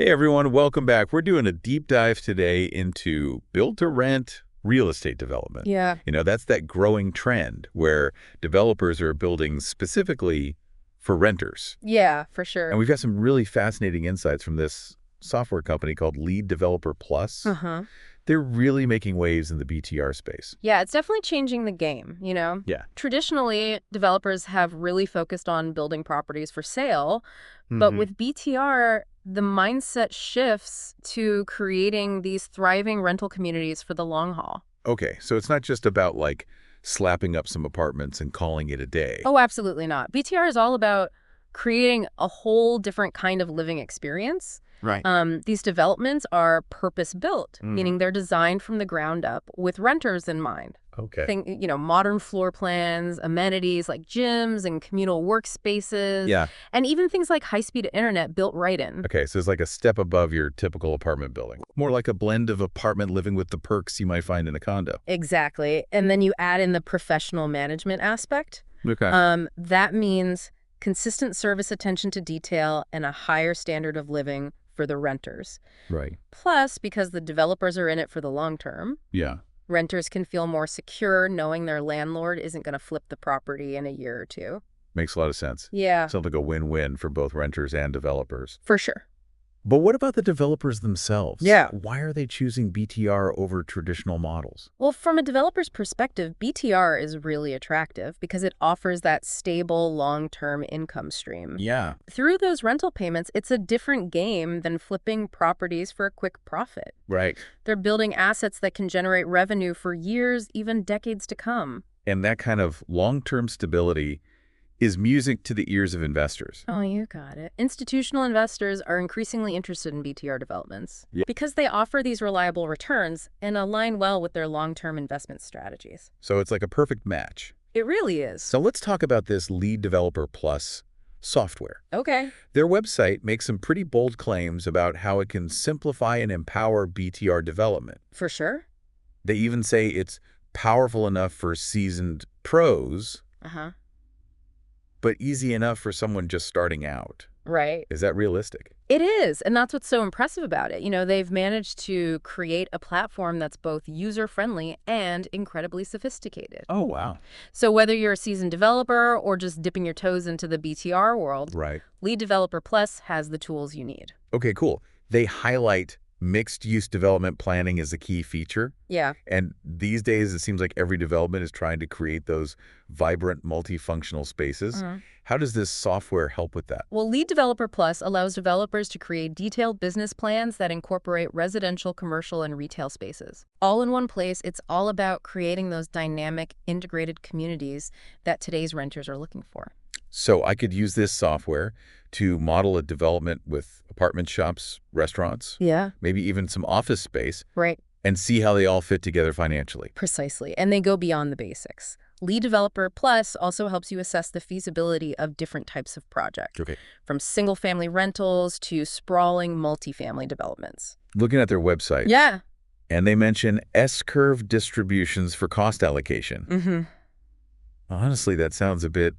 Hey everyone, welcome back. We're doing a deep dive today into build-to-rent real estate development. Yeah. That's that growing trend where developers are building specifically for renters. Yeah, for And sure. we've got some really fascinating insights from this software company called Lead Developer Plus. Uh-huh. They're really making waves in the BTR space. Yeah, it's definitely changing the game. Yeah. Traditionally, developers have really focused on building properties for sale, but Mm-hmm. with BTR, the mindset shifts to creating these thriving rental communities for the long haul. Okay, so it's not just about like slapping up some apartments and calling it a day. Oh, absolutely not. BTR is all about creating a whole different kind of living experience. Right. These developments are purpose-built, Mm. meaning they're designed from the ground up with renters in mind. Okay. Modern floor plans, amenities like gyms and communal workspaces, Yeah. and even things like high-speed internet built right in. Okay, so it's like a step above your typical apartment building. More like a blend of apartment living with the perks you might find in a condo. Exactly. And then you add in the professional management aspect. Okay. That means consistent service attention to detail and a higher standard of living for the renters. Right. Plus, because the developers are in it for the long term, Yeah. renters can feel more secure knowing their landlord isn't going to flip the property in a year or two. Makes a lot of sense. Yeah, Sounds like a win-win for both renters and developers. for sure. But what about the developers themselves? Yeah. Why are they choosing BTR over traditional models? Well, from a developer's perspective, BTR is really attractive because it offers that stable, long-term income stream. Yeah. Through those rental payments, it's a different game than flipping properties for a quick profit. Right. They're building assets that can generate revenue for years, even decades to come. And that kind of long-term stability is music to the ears of investors. Oh, you got it. Institutional investors are increasingly interested in BTR developments Yeah. because they offer these reliable returns and align well with their long-term investment strategies. So it's like a perfect match. It really is. So let's talk about this Lead Developer Plus software. Okay. Their website makes some pretty bold claims about how it can simplify and empower BTR development. For sure. They even say it's powerful enough for seasoned pros, Uh-huh. but easy enough for someone just starting out. Right. Is that realistic? It is, and that's what's so impressive about it. They've managed to create a platform that's both user-friendly and incredibly sophisticated. Oh, wow. So whether you're a seasoned developer or just dipping your toes into the BTR world, Right. Lead Developer Plus has the tools you need. Okay, cool. They highlight mixed-use development planning as a key feature. Yeah. And these days, it seems like every development is trying to create those vibrant, multifunctional spaces. How does this software help with that? Well, Lead Developer Plus allows developers to create detailed business plans that incorporate residential, commercial, and retail spaces. All in one place, it's all about creating those dynamic, integrated communities that today's renters are looking for. So I could use this software to model a development with apartment shops, restaurants, Yeah. maybe even some office space, Right. and see how they all fit together financially. Precisely. And they go beyond the basics. Lead Developer Plus also helps you assess the feasibility of different types of projects, Okay. from single-family rentals to sprawling multifamily developments. Looking at their website, Yeah. and they mention S-curve distributions for cost allocation. Mm-hmm. Honestly, that sounds a bit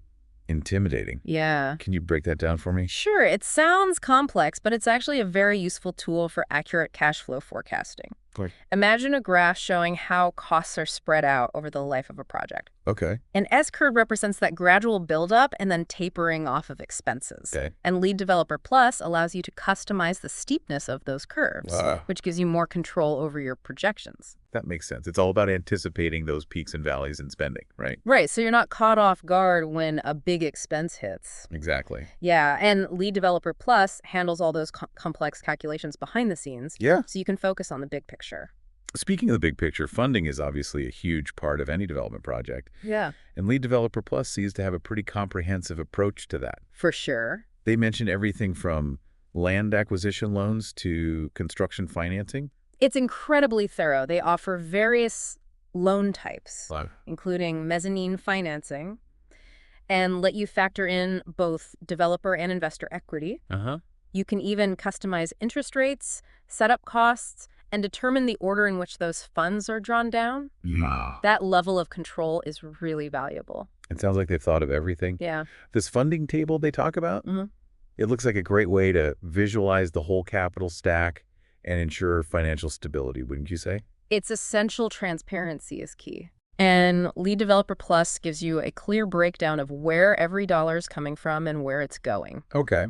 intimidating. Yeah. Can you break that down for me? Sure, it sounds complex, but it's actually a very useful tool for accurate cash flow forecasting. Right. Imagine a graph showing how costs are spread out over the life of a project. Okay. An S-curve represents that gradual buildup and then tapering off of expenses. Okay. And Lead Developer Plus allows you to customize the steepness of those curves, Wow. which gives you more control over your projections. That makes sense. It's all about anticipating those peaks and valleys in spending, right? Right, so you're not caught off guard when a big expense hits. Exactly. Yeah, and Lead Developer Plus handles all those complex calculations behind the scenes, Yeah. so you can focus on the big picture. Speaking of the big picture, funding is obviously a huge part of any development project. Yeah. And Lead Developer Plus seems to have a pretty comprehensive approach to that. For sure. They mention everything from land acquisition loans to construction financing. It's incredibly thorough. They offer various loan types, Wow. including mezzanine financing, and let you factor in both developer and investor equity. Uh-huh. You can even customize interest rates, setup costs, and determine the order in which those funds are drawn down. Yeah. That level of control is really valuable. It sounds like they've thought of everything. Yeah. This funding table they talk about, Mhm. It looks like a great way to visualize the whole capital stack and ensure financial stability, wouldn't you say? It's essential transparency is key. And Lead Developer Plus gives you a clear breakdown of where every dollar is coming from and where it's going. Okay.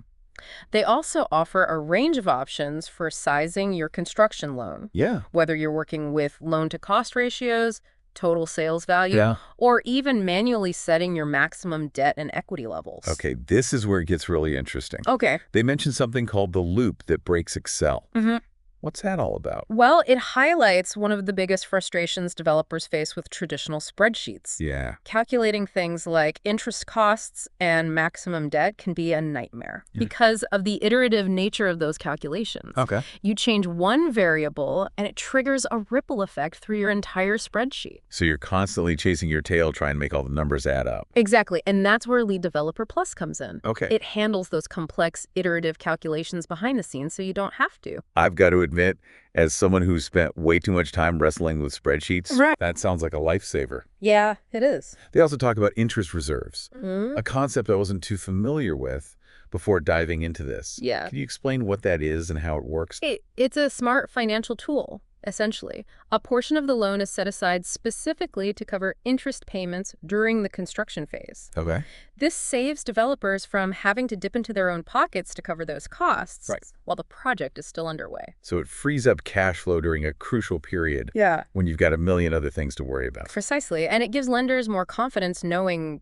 They also offer a range of options for sizing your construction loan, Yeah. whether you're working with loan-to-cost ratios, total sales value, Yeah. or even manually setting your maximum debt and equity levels. Okay, this is where it gets really interesting. Okay. They mentioned something called the loop that breaks Excel. Mm-hmm. What's that all about? Well, it highlights one of the biggest frustrations developers face with traditional spreadsheets. Yeah. Calculating things like interest costs and maximum debt can be a nightmare because of the iterative nature of those calculations. Okay. You change one variable and it triggers a ripple effect through your entire spreadsheet. So you're constantly chasing your tail trying to make all the numbers add up. Exactly. And that's where Lead Developer Plus comes in. Okay. It handles those complex iterative calculations behind the scenes so you don't have to. I've got to admit, as someone who's spent way too much time wrestling with spreadsheets, that sounds like a lifesaver. Yeah, it is. They also talk about interest reserves, Mm-hmm. a concept I wasn't too familiar with before diving into this. Yeah. Can you explain what that is and how it works? It's a smart financial tool, essentially. A portion of the loan is set aside specifically to cover interest payments during the construction phase. Okay. This saves developers from having to dip into their own pockets to cover those costs while the project is still underway. So it frees up cash flow during a crucial period when you've got a million other things to worry about. Precisely. And it gives lenders more confidence knowing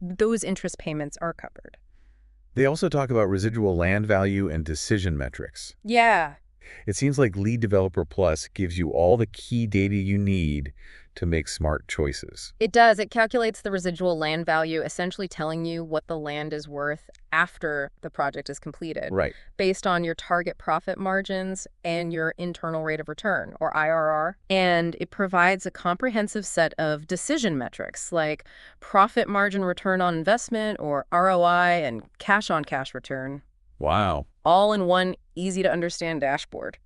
those interest payments are covered. They also talk about residual land value and decision metrics. Yeah. It seems like Lead Developer Plus gives you all the key data you need to make smart choices. It does. It calculates the residual land value, essentially telling you what the land is worth after the project is completed. Right. Based on your target profit margins and your internal rate of return, or IRR. And it provides a comprehensive set of decision metrics like profit margin return on investment, or ROI, and cash-on-cash return. Wow. All in one easy-to-understand dashboard.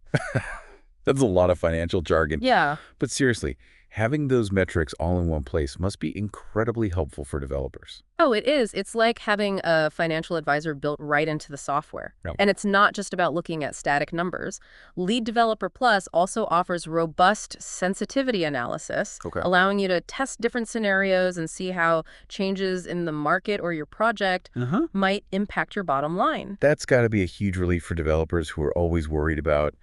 That's a lot of financial jargon. Yeah. But seriously, having those metrics all in one place must be incredibly helpful for developers. Oh, it is. It's like having a financial advisor built right into the software. Yep. And it's not just about looking at static numbers. Lead Developer Plus also offers robust sensitivity analysis, allowing you to test different scenarios and see how changes in the market or your project might impact your bottom line. That's got to be a huge relief for developers who are always worried about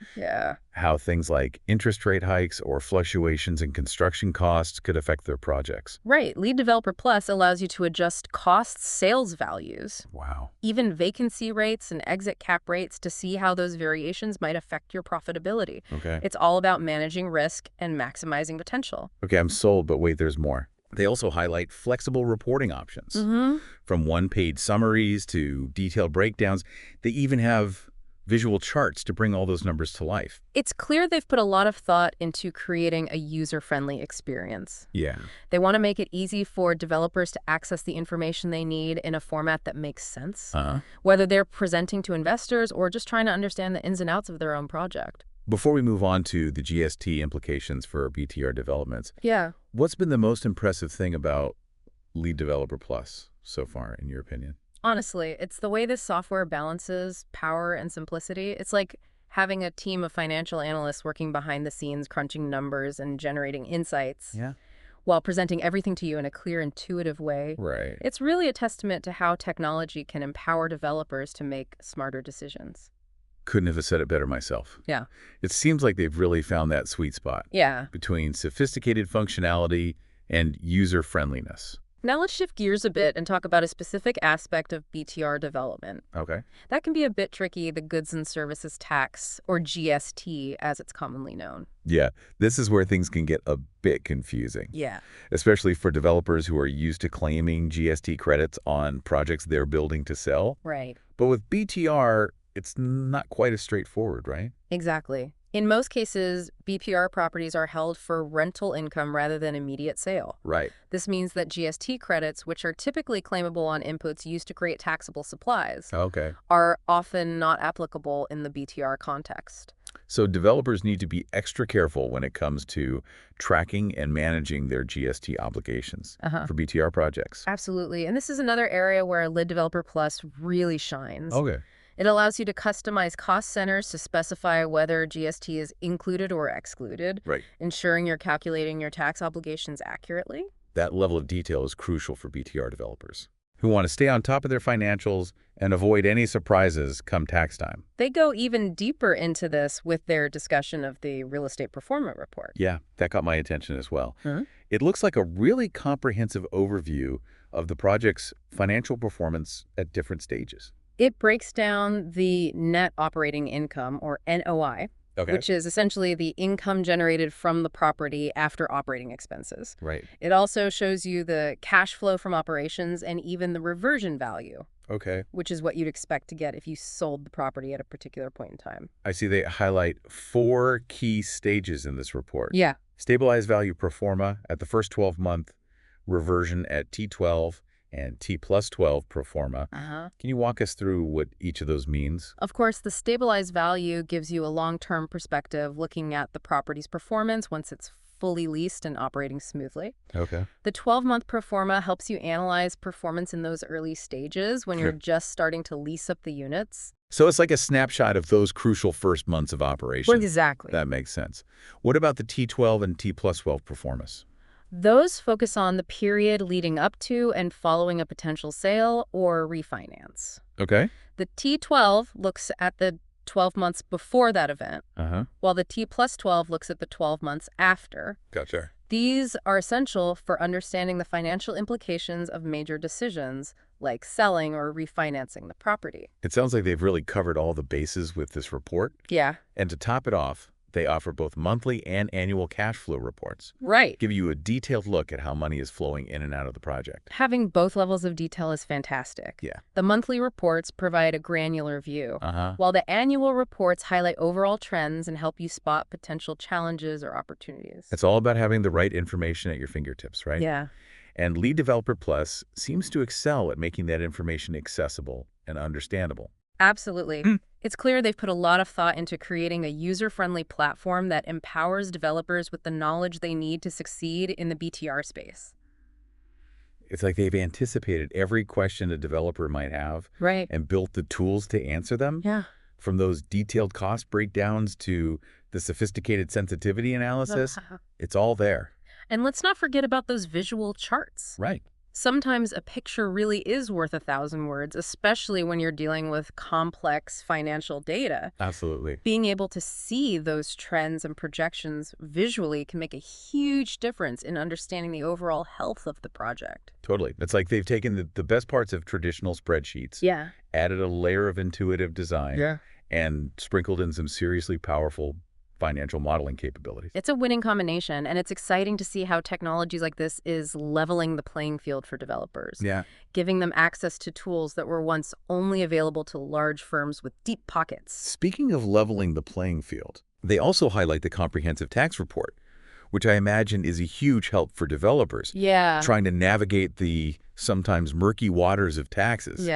how things like interest rate hikes or fluctuations in construction costs could affect their projects. Right. Lead Developer Plus allows you to adjust costs, sales values, even vacancy rates and exit cap rates to see how those variations might affect your profitability. It's all about managing risk and maximizing potential. Okay, I'm sold, but wait, there's more. They also highlight flexible reporting options. From one-page summaries to detailed breakdowns. They even have visual charts to bring all those numbers to life. It's clear they've put a lot of thought into creating a user-friendly experience. Yeah. They want to make it easy for developers to access the information they need in a format that makes sense, whether they're presenting to investors or just trying to understand the ins and outs of their own project. Before we move on to the GST implications for BTR developments, what's been the most impressive thing about Lead Developer Plus so far, in your opinion? Honestly, it's the way this software balances power and simplicity. It's like having a team of financial analysts working behind the scenes, crunching numbers and generating insights while presenting everything to you in a clear, intuitive way. Right. It's really a testament to how technology can empower developers to make smarter decisions. Couldn't have said it better myself. Yeah. It seems like they've really found that sweet spot between sophisticated functionality and user-friendliness. Now let's shift gears a bit and talk about a specific aspect of BTR development. That can be a bit tricky, the goods and services tax, or GST, as it's commonly known. Yeah, this is where things can get a bit confusing. Yeah. Especially for developers who are used to claiming GST credits on projects they're building to sell. Right. But with BTR, it's not quite as straightforward, right? Exactly. In most cases, BPR properties are held for rental income rather than immediate sale. Right. This means that GST credits, which are typically claimable on inputs used to create taxable supplies, are often not applicable in the BTR context. So developers need to be extra careful when it comes to tracking and managing their GST obligations for BTR projects. Absolutely. And this is another area where Lid Developer Plus really shines. Okay. It allows you to customize cost centers to specify whether GST is included or excluded, Right. ensuring you're calculating your tax obligations accurately. That level of detail is crucial for BTR developers who want to stay on top of their financials and avoid any surprises come tax time. They go even deeper into this with their discussion of the real estate performance report. Yeah, that got my attention as well. It looks like a really comprehensive overview of the project's financial performance at different stages. It breaks down the net operating income, or NOI, which is essentially the income generated from the property after operating expenses. Right. It also shows you the cash flow from operations and even the reversion value, which is what you'd expect to get if you sold the property at a particular point in time. I see they highlight 4 key stages in this report. Yeah. Stabilized value pro forma at the first 12-month, reversion at T12, and T plus 12 pro forma. Can you walk us through what each of those means? Of course, the stabilized value gives you a long-term perspective looking at the property's performance once it's fully leased and operating smoothly. Okay. The 12-month pro forma helps you analyze performance in those early stages when you're just starting to lease up the units. So it's like a snapshot of those crucial first months of operation. Exactly. That makes sense. What about the T12 and T plus 12 performance? Those focus on the period leading up to and following a potential sale or refinance. Okay. The T12 looks at the 12 months before that event, while the T plus 12 looks at the 12 months after. Gotcha. These are essential for understanding the financial implications of major decisions, like selling or refinancing the property. It sounds like they've really covered all the bases with this report. Yeah. And to top it off, they offer both monthly and annual cash flow reports. Right. Give you a detailed look at how money is flowing in and out of the project. Having both levels of detail is fantastic. Yeah. The monthly reports provide a granular view, while the annual reports highlight overall trends and help you spot potential challenges or opportunities. It's all about having the right information at your fingertips, right? Yeah. And Lead Developer Plus seems to excel at making that information accessible and understandable. Absolutely. It's clear they've put a lot of thought into creating a user-friendly platform that empowers developers with the knowledge they need to succeed in the BTR space. It's like they've anticipated every question a developer might have and built the tools to answer them. Yeah. From those detailed cost breakdowns to the sophisticated sensitivity analysis, it's all there. And let's not forget about those visual charts. Right. Sometimes a picture really is worth 1,000 words, especially when you're dealing with complex financial data. Absolutely. Being able to see those trends and projections visually can make a huge difference in understanding the overall health of the project. Totally. It's like they've taken the best parts of traditional spreadsheets, added a layer of intuitive design, and sprinkled in some seriously powerful financial modeling capabilities. It's a winning combination, and it's exciting to see how technologies like this is leveling the playing field for developers, giving them access to tools that were once only available to large firms with deep pockets. Speaking of leveling the playing field, they also highlight the comprehensive tax report, which I imagine is a huge help for developers trying to navigate the sometimes murky waters of taxes.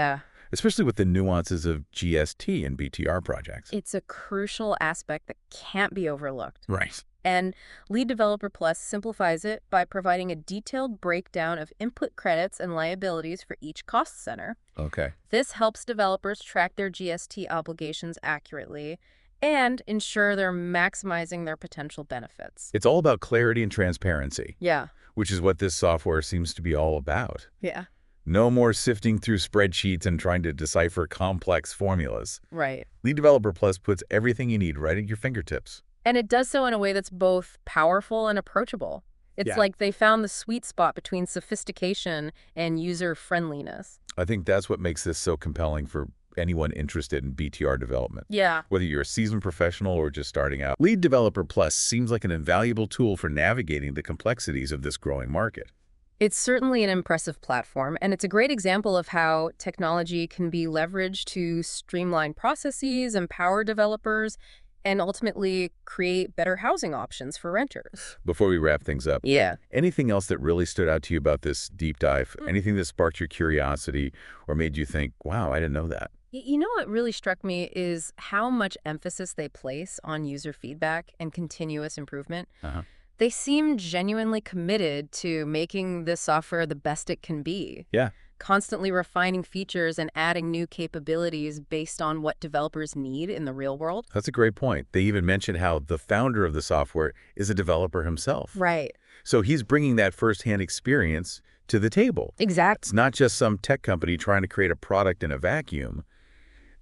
Especially with the nuances of GST and BTR projects. It's a crucial aspect that can't be overlooked. Right. And Lead Developer Plus simplifies it by providing a detailed breakdown of input credits and liabilities for each cost center. Okay. This helps developers track their GST obligations accurately and ensure they're maximizing their potential benefits. It's all about clarity and transparency. Yeah. Which is what this software seems to be all about. Yeah. No more sifting through spreadsheets and trying to decipher complex formulas. Right. Lead Developer Plus puts everything you need right at your fingertips. And it does so in a way that's both powerful and approachable. It's like they found the sweet spot between sophistication and user-friendliness. I think that's what makes this so compelling for anyone interested in BTR development. Yeah. Whether you're a seasoned professional or just starting out, Lead Developer Plus seems like an invaluable tool for navigating the complexities of this growing market. It's certainly an impressive platform, and it's a great example of how technology can be leveraged to streamline processes, empower developers, and ultimately create better housing options for renters. Before we wrap things up, anything else that really stood out to you about this deep dive? Anything that sparked your curiosity or made you think, wow, I didn't know that? You know what really struck me is how much emphasis they place on user feedback and continuous improvement. Uh-huh. They seem genuinely committed to making this software the best it can be, Yeah. constantly refining features and adding new capabilities based on what developers need in the real world. That's a great point. They even mentioned how the founder of the software is a developer himself. Right. So he's bringing that firsthand experience to the table. Exactly. It's not just some tech company trying to create a product in a vacuum.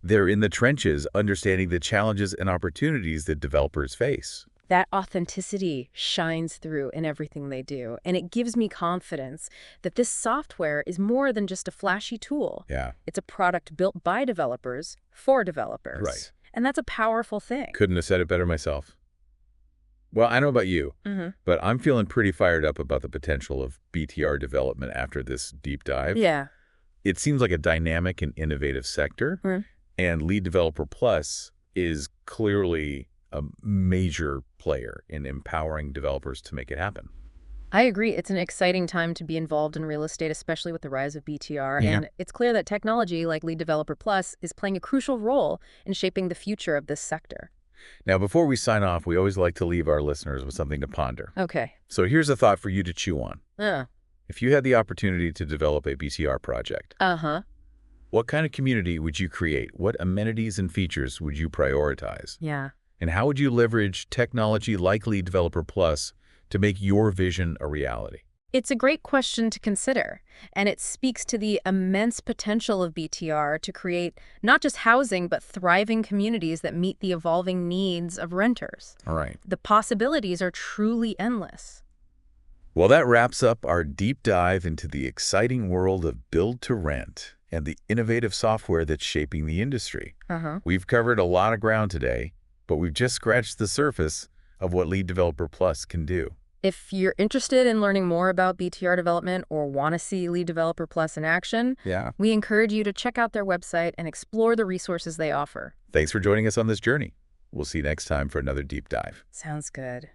They're in the trenches understanding the challenges and opportunities that developers face. That authenticity shines through in everything they do, and it gives me confidence that this software is more than just a flashy tool. Yeah. It's a product built by developers for developers. Right. And that's a powerful thing. Couldn't have said it better myself. Well, I don't know about you, but I'm feeling pretty fired up about the potential of BTR development after this deep dive. Yeah. It seems like a dynamic and innovative sector, and Lead Developer Plus is clearly a major player in empowering developers to make it happen. I agree. It's an exciting time to be involved in real estate, especially with the rise of BTR. Yeah. And it's clear that technology like Lead Developer Plus is playing a crucial role in shaping the future of this sector. Now, before we sign off, we always like to leave our listeners with something to ponder. Okay. So here's a thought for you to chew on. Uh. If you had the opportunity to develop a BTR project, what kind of community would you create? What amenities and features would you prioritize? Yeah. And how would you leverage technology like Lead Developer Plus to make your vision a reality? It's a great question to consider, and it speaks to the immense potential of BTR to create not just housing, but thriving communities that meet the evolving needs of renters. All right. The possibilities are truly endless. Well, that wraps up our deep dive into the exciting world of build-to-rent and the innovative software that's shaping the industry. We've covered a lot of ground today, but we've just scratched the surface of what Lead Developer Plus can do. If you're interested in learning more about BTR development or want to see Lead Developer Plus in action, we encourage you to check out their website and explore the resources they offer. Thanks for joining us on this journey. We'll see you next time for another deep dive. Sounds good.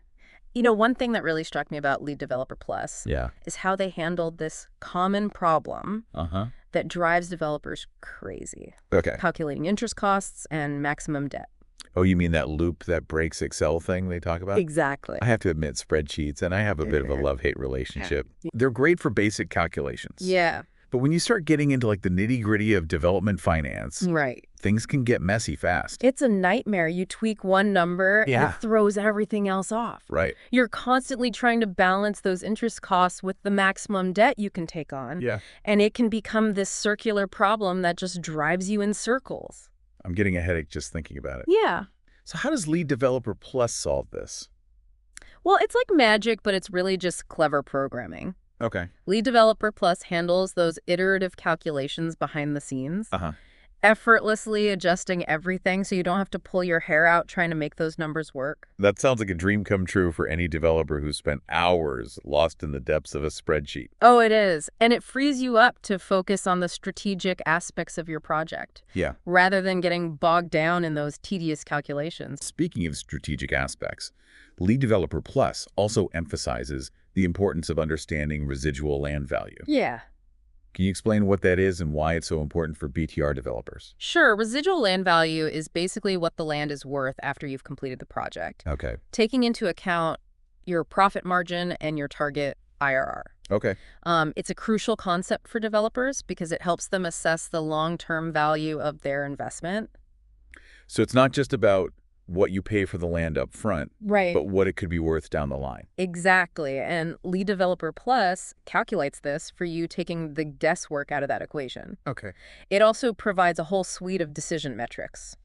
You know, one thing that really struck me about Lead Developer Plus is how they handled this common problem that drives developers crazy. Calculating interest costs and maximum debt. Oh, you mean that loop that breaks Excel thing they talk about? Exactly. I have to admit, spreadsheets, and I have a bit of a love-hate relationship. They're great for basic calculations. Yeah. But when you start getting into like the nitty-gritty of development finance, things can get messy fast. It's a nightmare. You tweak one number and it throws everything else off. Right. You're constantly trying to balance those interest costs with the maximum debt you can take on. And it can become this circular problem that just drives you in circles. I'm getting a headache just thinking about it. Yeah. So how does Lead Developer Plus solve this? Well, it's like magic, but it's really just clever programming. Lead Developer Plus handles those iterative calculations behind the scenes, effortlessly adjusting everything so you don't have to pull your hair out trying to make those numbers work. That sounds like a dream come true for any developer who spent hours lost in the depths of a spreadsheet. Oh, it is. And it frees you up to focus on the strategic aspects of your project. Rather than getting bogged down in those tedious calculations. Speaking of strategic aspects, Lead Developer Plus also emphasizes the importance of understanding residual land value. Can you explain what that is and why it's so important for BTR developers? Sure. Residual land value is basically what the land is worth after you've completed the project. Taking into account your profit margin and your target IRR. It's a crucial concept for developers because it helps them assess the long-term value of their investment. So it's not just about what you pay for the land up front, but what it could be worth down the line. Exactly. And Lead Developer Plus calculates this for you, taking the guesswork out of that equation. It also provides a whole suite of decision metrics,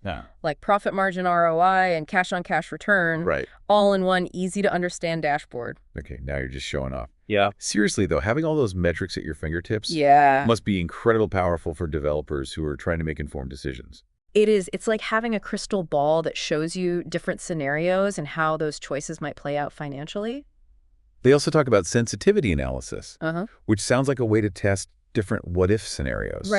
like profit margin ROI and cash-on-cash return, all in one easy-to-understand dashboard. Now you're just showing off. Seriously, though, having all those metrics at your fingertips must be incredibly powerful for developers who are trying to make informed decisions. It is. It's like having a crystal ball that shows you different scenarios and how those choices might play out financially. They also talk about sensitivity analysis, which sounds like a way to test different what-if scenarios.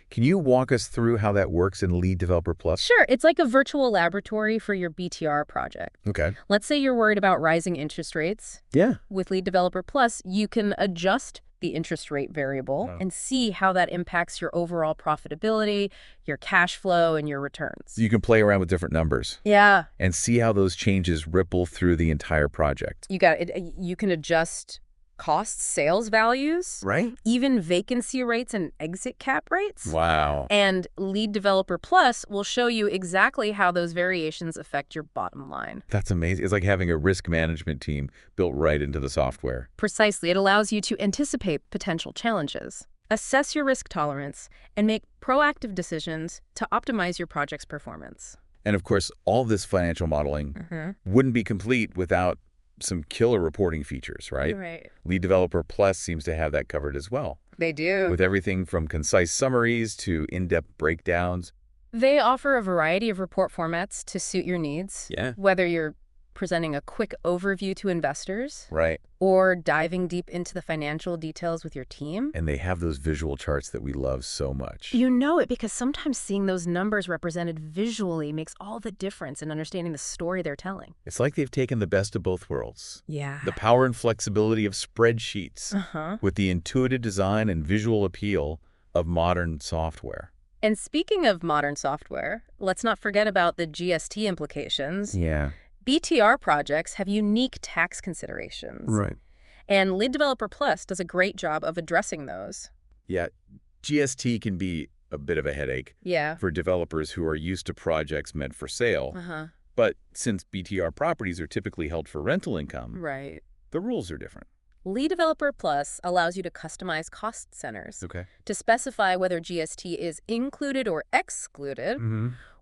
Can you walk us through how that works in Lead Developer Plus? Sure. It's like a virtual laboratory for your BTR project. Let's say you're worried about rising interest rates. With Lead Developer Plus, you can adjust the the interest rate variable Oh. and see how that impacts your overall profitability, your cash flow, and your returns. You can play around with different numbers Yeah. and see how those changes ripple through the entire project. You got it. You can adjust costs, sales values, Right? even vacancy rates and exit cap rates. Wow. And Lead Developer Plus will show you exactly how those variations affect your bottom line. That's amazing. It's like having a risk management team built right into the software. Precisely. It allows you to anticipate potential challenges, assess your risk tolerance, and make proactive decisions to optimize your project's performance. And of course, all this financial modeling wouldn't be complete without some killer reporting features, right? Right. Lead Developer Plus seems to have that covered as well, They do. with everything from concise summaries to in-depth breakdowns. They offer a variety of report formats to suit your needs. Yeah. Whether you're presenting a quick overview to investors Right. or diving deep into the financial details with your team. And they have those visual charts that we love so much. You know it because sometimes seeing those numbers represented visually makes all the difference in understanding the story they're telling. It's like they've taken the best of both worlds. Yeah. The power and flexibility of spreadsheets Uh-huh. with the intuitive design and visual appeal of modern software. And speaking of modern software, let's not forget about the GST implications. Yeah. BTR projects have unique tax considerations. Right. And Lead Developer Plus does a great job of addressing those. Yeah. GST can be a bit of a headache Yeah. for developers who are used to projects meant for sale. Uh-huh. But since BTR properties are typically held for rental income, Right. the rules are different. Lead Developer Plus allows you to customize cost centers Okay. to specify whether GST is included or excluded,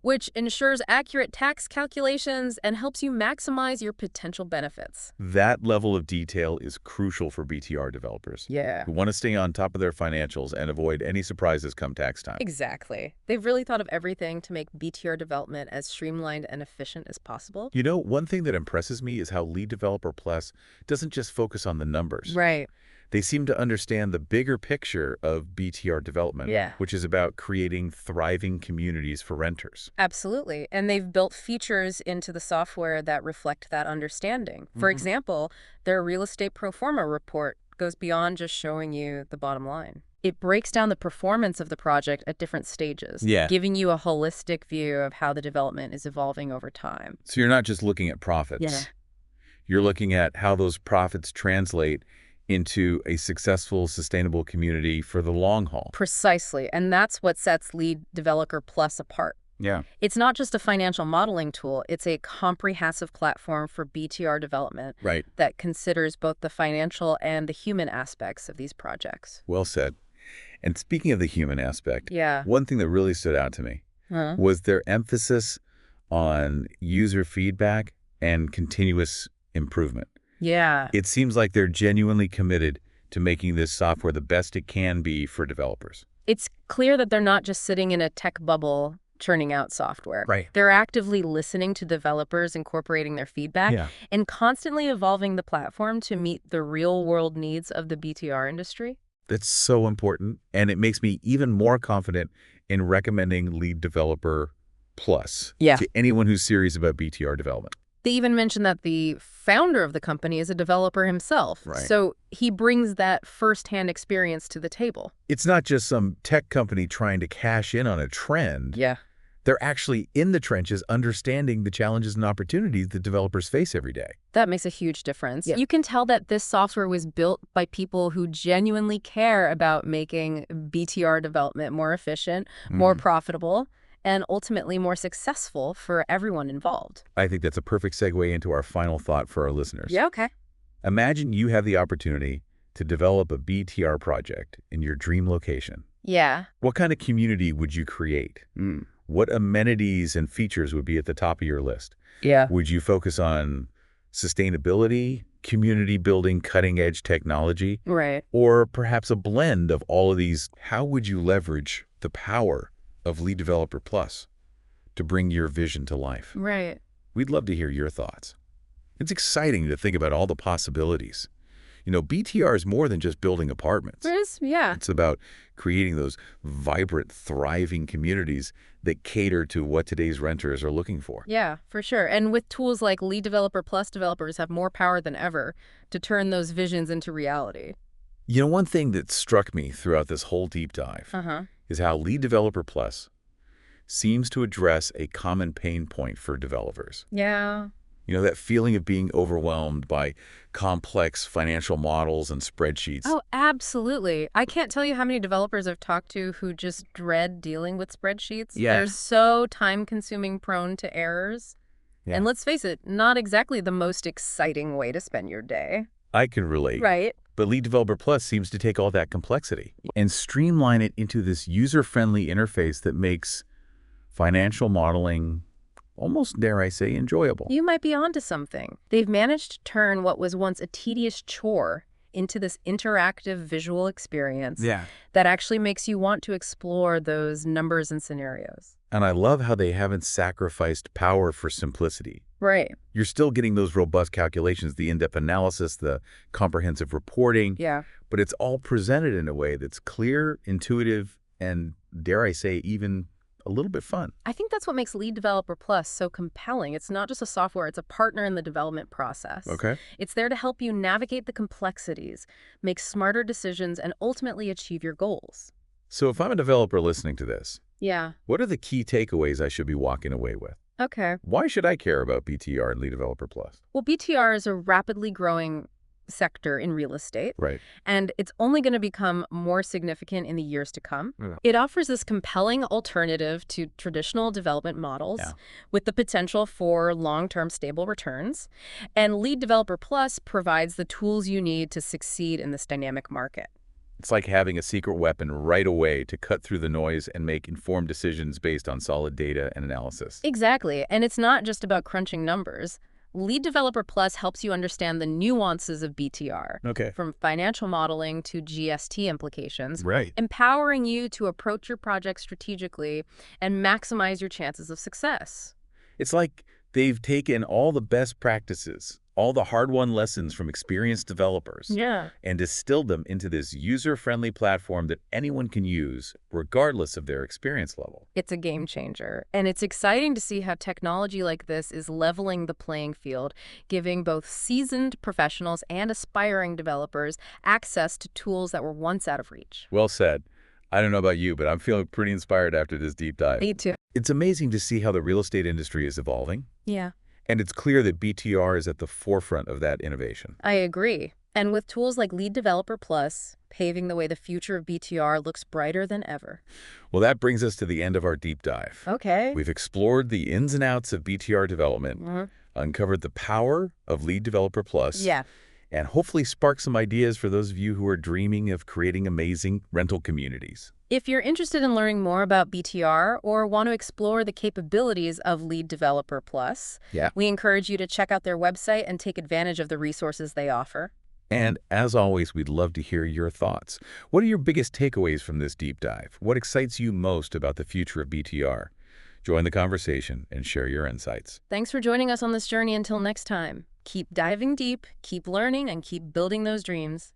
which ensures accurate tax calculations and helps you maximize your potential benefits. That level of detail is crucial for BTR developers Yeah. who want to stay on top of their financials and avoid any surprises come tax time. Exactly. They've really thought of everything to make BTR development as streamlined and efficient as possible. You know, one thing that impresses me is how Lead Developer Plus doesn't just focus on the numbers. Right. They seem to understand the bigger picture of BTR development, Yeah. which is about creating thriving communities for renters. Absolutely. And they've built features into the software that reflect that understanding. For example, their real estate pro forma report goes beyond just showing you the bottom line. It breaks down the performance of the project at different stages, Yeah. giving you a holistic view of how the development is evolving over time. So you're not just looking at profits. Yeah. You're looking at how those profits translate into a successful, sustainable community for the long haul. Precisely. And that's what sets Lead Developer Plus apart. Yeah. It's not just a financial modeling tool, it's a comprehensive platform for BTR development Right. that considers both the financial and the human aspects of these projects. Well said. And speaking of the human aspect, Yeah. one thing that really stood out to me Huh? was their emphasis on user feedback and continuous improvement. Yeah. It seems like they're genuinely committed to making this software the best it can be for developers. It's clear that they're not just sitting in a tech bubble churning out software. Right. They're actively listening to developers, incorporating their feedback, Yeah. and constantly evolving the platform to meet the real-world needs of the BTR industry. That's so important, and it makes me even more confident in recommending Lead Developer Plus Yeah. to anyone who's serious about BTR development. They even mentioned that the founder of the company is a developer himself. Right. So he brings that firsthand experience to the table. It's not just some tech company trying to cash in on a trend. Yeah. They're actually in the trenches understanding the challenges and opportunities that developers face every day. That makes a huge difference. Yeah. You can tell that this software was built by people who genuinely care about making BTR development more efficient, more profitable, and ultimately more successful for everyone involved. I think that's a perfect segue into our final thought for our listeners. Yeah, okay. Imagine you have the opportunity to develop a BTR project in your dream location. Yeah. What kind of community would you create? What amenities and features would be at the top of your list? Yeah. Would you focus on sustainability, community building, cutting-edge technology, Right. or perhaps a blend of all of these? How would you leverage the power of Lead Developer Plus to bring your vision to life? Right. We'd love to hear your thoughts. It's exciting to think about all the possibilities. You know, BTR is more than just building apartments. There is, yeah. It's about creating those vibrant, thriving communities that cater to what today's renters are looking for. Yeah, for sure. And with tools like Lead Developer Plus, developers have more power than ever to turn those visions into reality. One thing that struck me throughout this whole deep dive Uh-huh. is how Lead Developer Plus seems to address a common pain point for developers. Yeah. That feeling of being overwhelmed by complex financial models and spreadsheets. Oh, absolutely. I can't tell you how many developers I've talked to who just dread dealing with spreadsheets. Yeah. They're so time-consuming, prone to errors. Yeah. And let's face it, not exactly the most exciting way to spend your day. I can relate. Right. But Lead Developer Plus seems to take all that complexity and streamline it into this user-friendly interface that makes financial modeling almost, dare I say, enjoyable. You might be onto something. They've managed to turn what was once a tedious chore into this interactive visual experience that actually makes you want to explore those numbers and scenarios. And I love how they haven't sacrificed power for simplicity. Right. You're still getting those robust calculations, the in-depth analysis, the comprehensive reporting. Yeah. But it's all presented in a way that's clear, intuitive, and, dare I say, even a little bit fun. I think that's what makes Lead Developer Plus so compelling. It's not just a software, it's a partner in the development process. Okay. It's there to help you navigate the complexities, make smarter decisions, and ultimately achieve your goals. So if I'm a developer listening to this, Yeah. what are the key takeaways I should be walking away with? Okay. Why should I care about BTR and Lead Developer Plus? Well, BTR is a rapidly growing sector in real estate. Right. And it's only going to become more significant in the years to come. Yeah. It offers this compelling alternative to traditional development models with the potential for long-term stable returns. And Lead Developer Plus provides the tools you need to succeed in this dynamic market. It's like having a secret weapon right away to cut through the noise and make informed decisions based on solid data and analysis. Exactly. And it's not just about crunching numbers. Lead Developer Plus helps you understand the nuances of BTR, from financial modeling to GST implications, empowering you to approach your project strategically and maximize your chances of success. It's like they've taken all the best practices, all the hard-won lessons from experienced developers, and distilled them into this user-friendly platform that anyone can use, regardless of their experience level. It's a game changer, and it's exciting to see how technology like this is leveling the playing field, giving both seasoned professionals and aspiring developers access to tools that were once out of reach. Well said. I don't know about you, but I'm feeling pretty inspired after this deep dive. Me too. It's amazing to see how the real estate industry is evolving. Yeah. And it's clear that BTR is at the forefront of that innovation. I agree. And with tools like Lead Developer Plus, paving the way, the future of BTR looks brighter than ever. Well, that brings us to the end of our deep dive. Okay. We've explored the ins and outs of BTR development, uncovered the power of Lead Developer Plus, and hopefully sparked some ideas for those of you who are dreaming of creating amazing rental communities. If you're interested in learning more about BTR or want to explore the capabilities of Lead Developer Plus, we encourage you to check out their website and take advantage of the resources they offer. And as always, we'd love to hear your thoughts. What are your biggest takeaways from this deep dive? What excites you most about the future of BTR? Join the conversation and share your insights. Thanks for joining us on this journey. Until next time, keep diving deep, keep learning, and keep building those dreams.